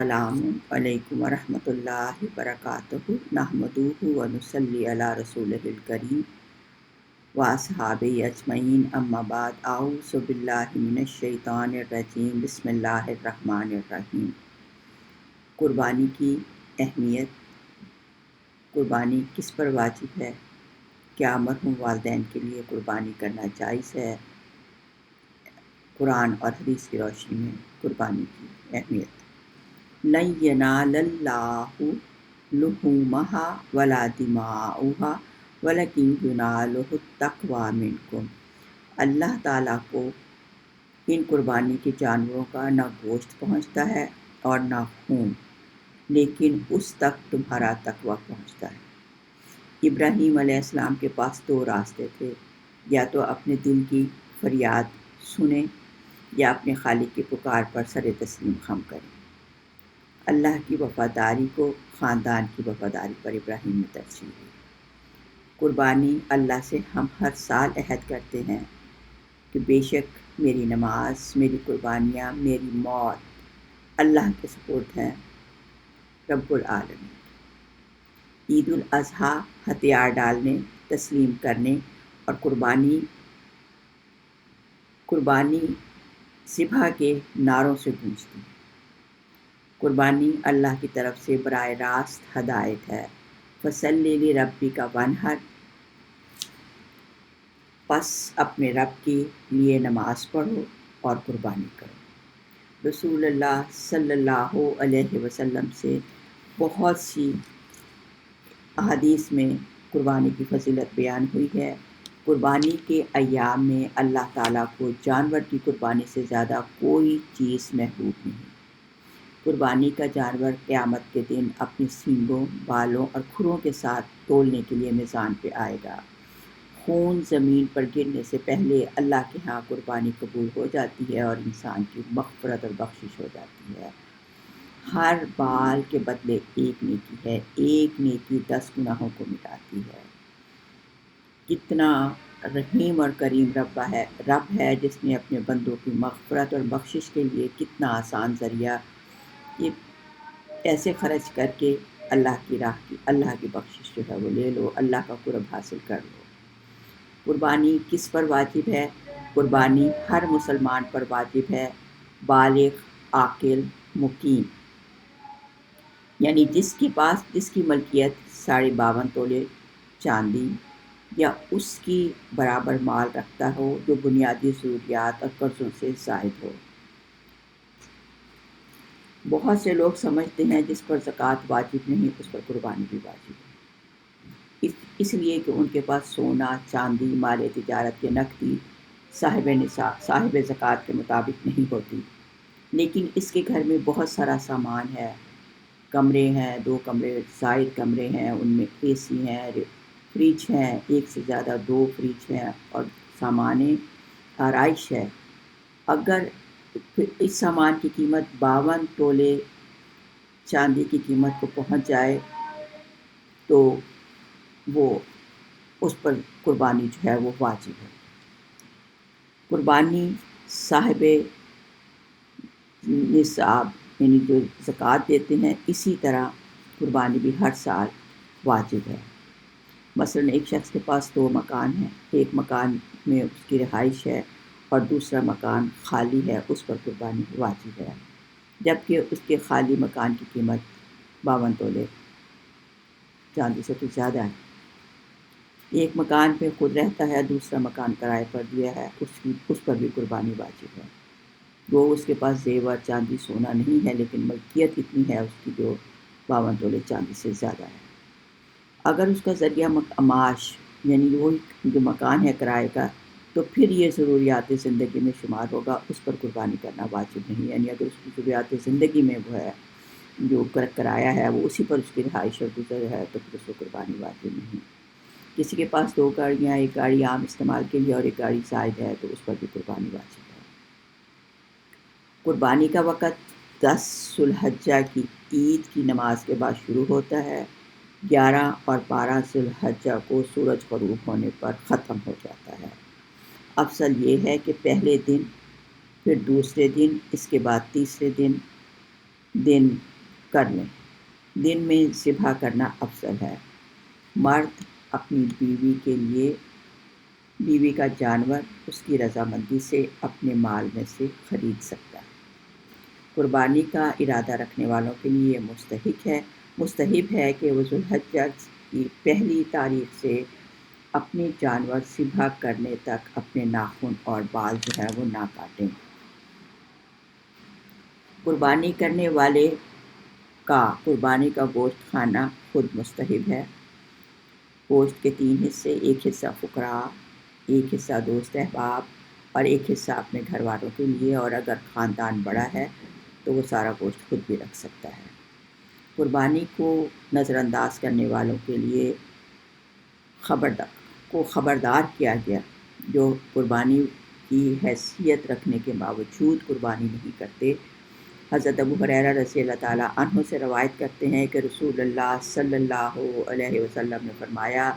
السلام علیکم ورحمۃ اللہ وبرکاتہ نحمدہ و نصلی علی رسولہ الکریم و اصحابہ اجمعین اما بعد اعوذ باللہ من الشیطان الرجیم بسم اللہ الرحمن الرحیم۔ قربانی کی اہمیت۔ قربانی کس پر واجب ہے؟ کیا مرحوم والدین کے لیے قربانی کرنا جائز ہے؟ قرآن اور حدیث کی روشنی میں قربانی کی اہمیت۔ لن ینال اللہ لحومها ولا دماؤها ولکن ینالہ التقوی منکم۔ اللہ تعالیٰ کو ان قربانی کے جانوروں کا نہ گوشت پہنچتا ہے اور نہ خون، لیکن اس تک تمہارا تقوی پہنچتا ہے۔ ابراہیم علیہ السلام کے پاس دو راستے تھے، یا تو اپنے دل کی فریاد سنیں یا اپنے خالق کی پکار پر سر تسلیم خم کریں۔ اللہ کی وفاداری کو خاندان کی وفاداری پر ابراہیم نے ترجیح دی۔ قربانی اللہ سے ہم ہر سال عہد کرتے ہیں کہ بے شک میری نماز، میری قربانیاں، میری موت اللہ کے سپرد ہیں رب العالمین۔ عید الاضحیٰ ہتھیار ڈالنے، تسلیم کرنے اور قربانی ذبح کے نعروں سے گونجتی ہے۔ قربانی اللہ کی طرف سے براہ راست ہدایت ہے۔ فصلی لربک وانحر، پس اپنے رب کے لیے نماز پڑھو اور قربانی کرو۔ رسول اللہ صلی اللہ علیہ وسلم سے بہت سی احادیث میں قربانی کی فضیلت بیان ہوئی ہے۔ قربانی کے ایام میں اللہ تعالیٰ کو جانور کی قربانی سے زیادہ کوئی چیز محبوب نہیں۔ قربانی کا جانور قیامت کے دن اپنی سینگوں، بالوں اور کھروں کے ساتھ تولنے کے لیے میزان پہ آئے گا۔ خون زمین پر گرنے سے پہلے اللہ کے ہاں قربانی قبول ہو جاتی ہے اور انسان کی مغفرت اور بخشش ہو جاتی ہے۔ ہر بال کے بدلے ایک نیکی ہے، ایک نیکی 10 گناہوں کو مٹاتی ہے۔ کتنا رحیم اور کریم رب ہے جس نے اپنے بندوں کی مغفرت اور بخشش کے لیے کتنا آسان ذریعہ یہ ایسے خرچ کر کے اللہ کی بخشش جو ہے وہ لے لو، اللہ کا قرب حاصل کر لو۔ قربانی کس پر واجب ہے؟ قربانی ہر مسلمان پر واجب ہے، بالغ، عاقل، مقیم، یعنی جس کی ملکیت 52.5 تولے چاندی یا اس کی برابر مال رکھتا ہو، جو بنیادی ضروریات اور قرضوں سے زائد ہو۔ بہت سے لوگ سمجھتے ہیں جس پر زکوٰۃ واجب نہیں اس پر قربانی بھی واجب ہے، اس لیے کہ ان کے پاس سونا، چاندی، مال تجارت کے نقدی صاحب زکوٰۃ کے مطابق نہیں ہوتی، لیکن اس کے گھر میں بہت سارا سامان ہے، کمرے ہیں، 2 کمرے زائد کمرے ہیں، ان میں اے سی ہیں، فریج ہیں، 1 سے زیادہ 2 فریج ہیں اور سامان آرائش ہے۔ اگر اس سامان کی قیمت 52 تولے چاندی کی قیمت کو پہنچ جائے تو وہ اس پر قربانی جو ہے وہ واجب ہے۔ قربانی صاحب نصاب یعنی جو زکوٰۃ دیتے ہیں، اسی طرح قربانی بھی ہر سال واجب ہے۔ مثلا ایک شخص کے پاس 2 مکان ہیں، ایک مکان میں اس کی رہائش ہے اور دوسرا مکان خالی ہے، اس پر قربانی واجب ہے، جبکہ اس کے خالی مکان کی قیمت 52 تولے چاندی سے کچھ زیادہ ہے۔ ایک مکان پہ خود رہتا ہے، دوسرا مکان کرائے پر دیا ہے، اس پر بھی قربانی واجب ہے۔ وہ اس کے پاس زیور، چاندی، سونا نہیں ہے، لیکن ملکیت اتنی ہے اس کی جو 52 تولے چاندی سے زیادہ ہے۔ اگر اس کا ذریعہ معاش یعنی وہ جو مکان ہے کرائے کا، تو پھر یہ ضروریات زندگی میں شمار ہوگا، اس پر قربانی کرنا واجب نہیں۔ یعنی اگر اس کی ضروریات زندگی میں وہ ہے جو کرایہ ہے وہ اسی پر اس کی رہائش اور گزر ہے، تو پھر اس کو قربانی واجب نہیں۔ کسی کے پاس 2 گاڑیاں، ایک گاڑی عام استعمال کے لیے اور ایک گاڑی زائد ہے، تو اس پر بھی قربانی واجب ہے۔ قربانی کا وقت 10 ذو الحجہ کی عید کی نماز کے بعد شروع ہوتا ہے، 11 اور 12 ذو الحجہ کو سورج غروب ہونے پر ختم ہو جاتا ہے۔ افضل یہ ہے کہ پہلے دن، پھر دوسرے دن، اس کے بعد تیسرے دن کر لیں۔ دن میں ذبح کرنا افضل ہے۔ مرد اپنی بیوی کا جانور اس کی رضامندی سے اپنے مال میں سے خرید سکتا ہے۔ قربانی کا ارادہ رکھنے والوں کے لیے مستحب ہے کہ وہ ذوالحجہ کی پہلی تاریخ سے اپنی جانور ذبح کرنے تک اپنے ناخن اور بال جو ہے وہ نہ کاٹیں۔ قربانی کرنے والے کا قربانی کا گوشت کھانا خود مستحب ہے۔ گوشت کے 3 حصے، ایک حصہ فقراء، ایک حصہ دوست احباب اور ایک حصہ اپنے گھر والوں کے لیے، اور اگر خاندان بڑا ہے تو وہ سارا گوشت خود بھی رکھ سکتا ہے۔ قربانی کو نظر انداز کرنے والوں کے لیے خبردار کیا گیا، جو قربانی کی حیثیت رکھنے کے باوجود قربانی نہیں کرتے۔ حضرت ابو ہریرہ رضی اللہ تعالیٰ عنہ سے روایت کرتے ہیں کہ رسول اللہ صلی اللہ علیہ وسلم نے فرمایا،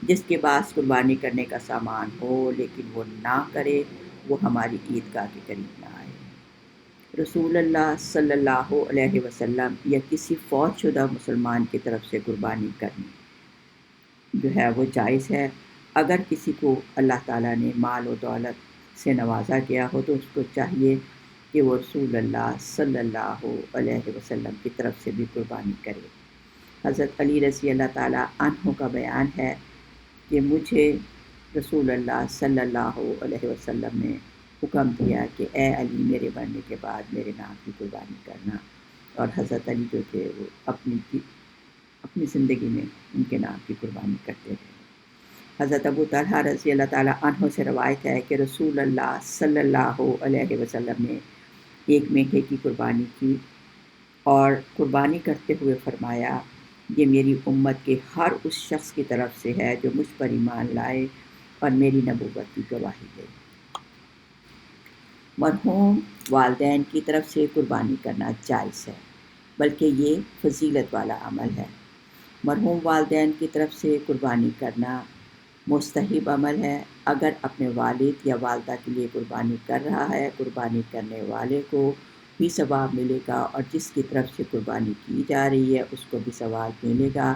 جس کے پاس قربانی کرنے کا سامان ہو لیکن وہ نہ کرے، وہ ہماری عیدگاہ کے قریب نہ آئے۔ رسول اللہ صلی اللہ علیہ وسلم یا کسی فوت شدہ مسلمان کی طرف سے قربانی کرنی جو ہے وہ جائز ہے۔ اگر کسی کو اللہ تعالیٰ نے مال و دولت سے نوازا گیا ہو تو اس کو چاہیے کہ وہ رسول اللہ صلی اللہ علیہ وسلم کی طرف سے بھی قربانی کرے۔ حضرت علی رضی اللہ تعالیٰ عنہ کا بیان ہے کہ مجھے رسول اللہ صلی اللہ علیہ وسلم نے حکم دیا کہ اے علی، میرے مرنے کے بعد میرے نام کی قربانی کرنا، اور حضرت علی جو تھے وہ اپنی زندگی میں ان کے نام کی قربانی کرتے تھے۔ حضرت ابو طلحہ رضی اللہ تعالیٰ عنہ سے روایت ہے کہ رسول اللہ صلی اللہ علیہ وسلم نے ایک میٹھے کی قربانی کی اور قربانی کرتے ہوئے فرمایا، یہ میری امت کے ہر اس شخص کی طرف سے ہے جو مجھ پر ایمان لائے اور میری نبوت کی گواہی دے۔ مرحوم والدین کی طرف سے قربانی کرنا جائز ہے، بلکہ یہ فضیلت والا عمل ہے۔ مرحوم والدین کی طرف سے قربانی کرنا مستحب عمل ہے۔ اگر اپنے والد یا والدہ کے لیے قربانی کر رہا ہے، قربانی کرنے والے کو بھی ثواب ملے گا اور جس کی طرف سے قربانی کی جا رہی ہے اس کو بھی ثواب ملے گا۔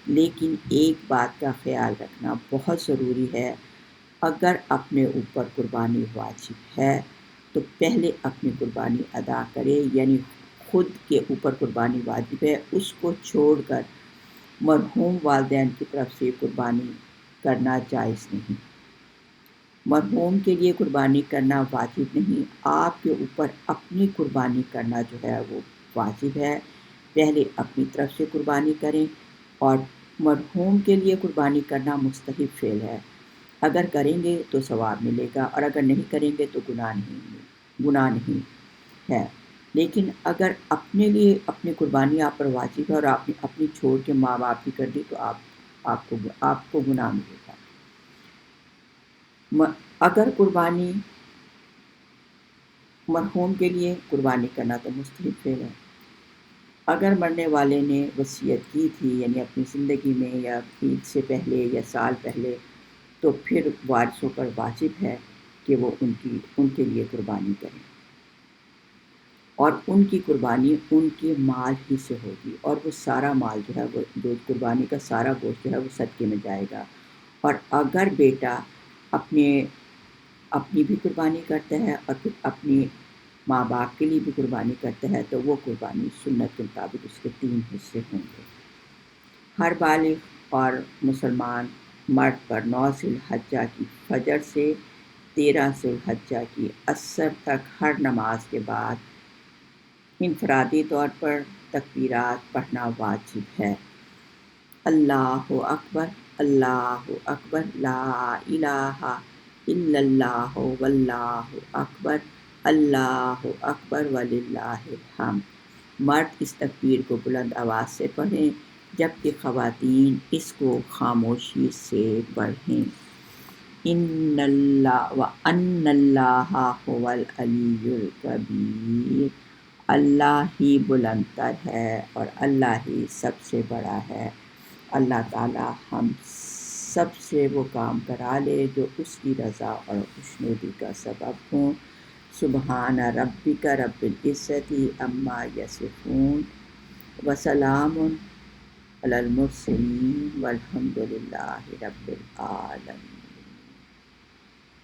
لیکن ایک بات کا خیال رکھنا بہت ضروری ہے، اگر اپنے اوپر قربانی واجب ہے تو پہلے اپنی قربانی ادا کرے، یعنی خود کے اوپر قربانی واجب ہے، اس کو چھوڑ کر مرحوم والدین کی طرف سے قربانی کرنا جائز نہیں۔ مرحوم کے لیے قربانی کرنا واجب نہیں، آپ کے اوپر اپنی قربانی کرنا جو ہے وہ واجب ہے۔ پہلے اپنی طرف سے قربانی کریں، اور مرحوم کے لیے قربانی کرنا مستحب فعل ہے۔ اگر کریں گے تو ثواب ملے گا، اور اگر نہیں کریں گے تو گناہ نہیں ہے۔ لیکن اگر اپنے لیے اپنی قربانی آپ پر واجب ہے اور آپ نے اپنی چھوڑ کے ماں باپ کی کر دی تو آپ کو گناہ ملے گا۔ اگر قربانی مرحوم کے لیے قربانی کرنا تو مستحب فعل ہے۔ اگر مرنے والے نے وصیت کی تھی، یعنی اپنی زندگی میں یا عید سے پہلے یا سال پہلے، تو پھر وارثوں پر واجب ہے کہ وہ ان کے لیے قربانی کریں، اور ان کی قربانی ان کے مال ہی سے ہوگی، اور وہ سارا مال جو ہے وہ قربانی کا سارا گوشت جو ہے وہ صدقے میں جائے گا۔ اور اگر بیٹا اپنی بھی قربانی کرتا ہے اور پھر اپنی ماں باپ کے لیے بھی قربانی کرتا ہے تو وہ قربانی سنت کے مطابق اس کے 3 حصے ہوں گے۔ ہر بالغ اور مسلمان مرد پر 9 ذی الحجہ کی فجر سے 13 ذی الحجہ کی عصر تک ہر نماز کے بعد انفرادی طور پر تکبیرات پڑھنا واجب ہے۔ اللہ اکبر، اللہ اکبر، لا الہ الا اللہ واللہ اکبر، اللہ اکبر وللہ الحمد۔ مرد اس تکبیر کو بلند آواز سے پڑھیں، جبکہ خواتین اس کو خاموشی سے پڑھیں۔ ان اللہ هو العلی الکبیر، اللہ ہی بلند تر ہے اور اللہ ہی سب سے بڑا ہے۔ اللہ تعالی ہم سب سے وہ کام کرا لے جو اس کی رضا اور خوشنودی کا سبب ہوں۔ سبحان ربک رب العزت عما یصفون، وسلام علی المرسلین والحمد للہ رب العالمین۔